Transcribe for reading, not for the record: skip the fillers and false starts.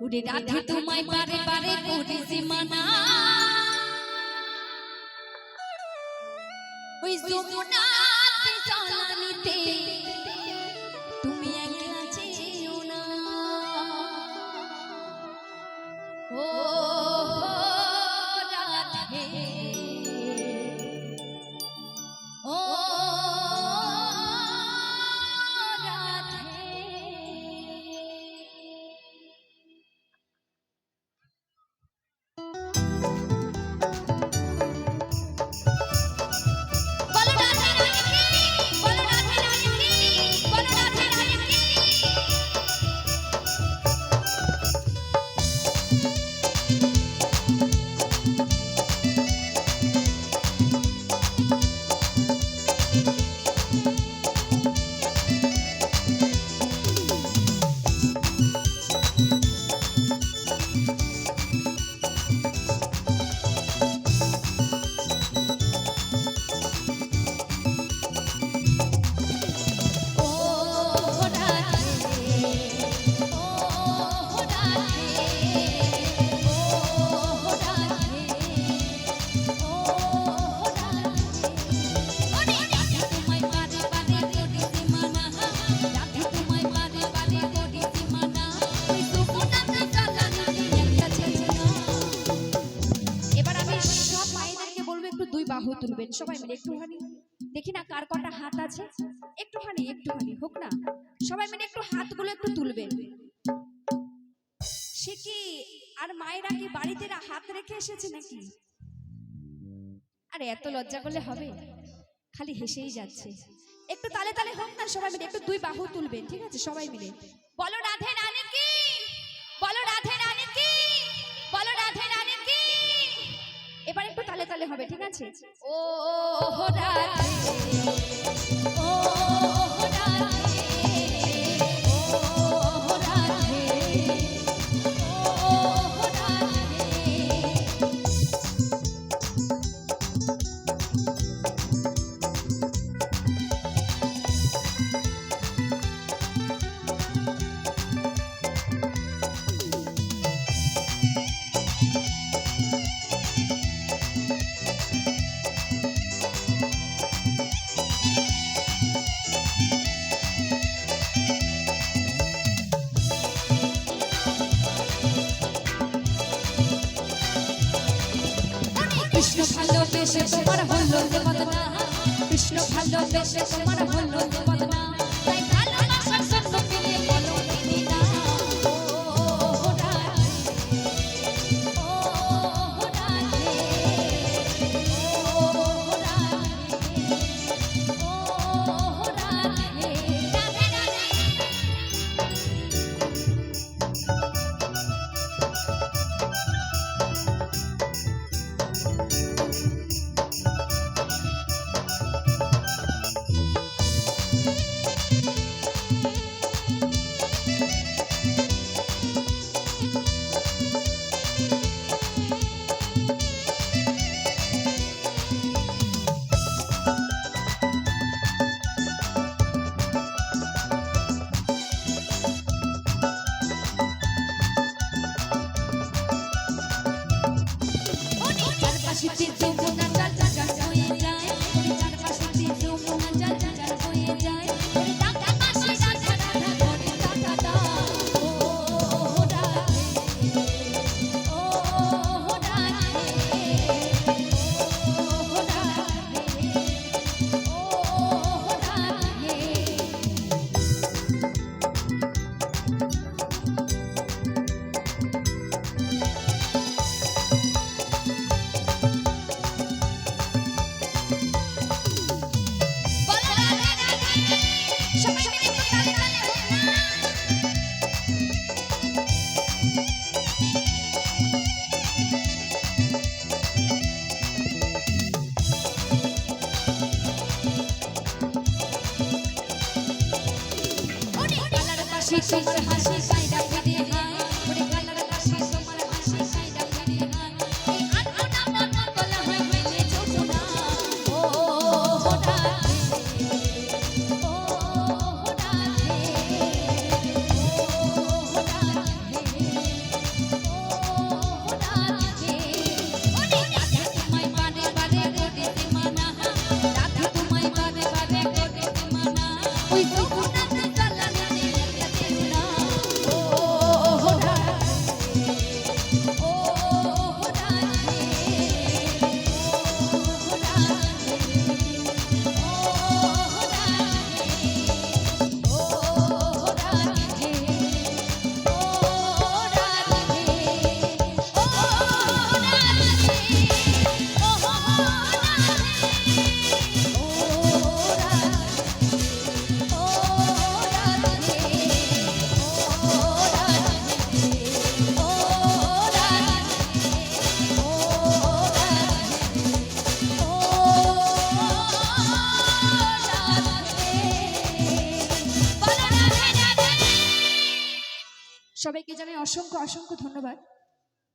উড়ে রাধে তোমায় বারে বারে করেছি মানা, ওই যমুনাতে জ্বালানিতে তুমি একলা যেও না। ও রাধে, ও বাহু তুলবেন সবাই মিলে একটুখানি, দেখি না কার কটা হাত আছে, একটুখানি একটুখানি হোক না, সবাই মিলে একটু হাতগুলো একটু তুলবেন। সে কি আর মায়েরা কি বাড়িতে হাত রেখে এসেছে নাকি? আরে এত লজ্জা করলে হবে, খালি হেসেই যাচ্ছে। একটু তালে তালে হোক না, সবাই মিলে একটু দুই বাহু তুলবেন, ঠিক আছে? সবাই মিলে বলো রাধে রানী কি, বলো রাধে রানী কি, বলো রাধে রানী কি। এবার একটু তালে তালে হবে, ঠিক আছে? ও রাধে, ও রাধে, ও রাধে, ও রাধে। কৃষ্ণ ভালোবেসে তোমার হলো যে বদনা, কৃষ্ণ ভালোবেসে তোমার হলো যে বদনা, তাই ভালোবাসার জন্য পেলে বলো দিদি না। ও রাধে, ও রাধে, ও রাধে, ও রাধে, রাধে রাধে। হাসি হাসি সাইডা ফিরে হায়, ওরে কালার হাসি তোমার হাসি সাইডা ফিরে হায়, এই আটটা মন বলা হয় মেলে যমুনা। ও রাধে, ও রাধে, ও রাধে, সবাইকে জানাই অসংখ্য অসংখ্য ধন্যবাদ।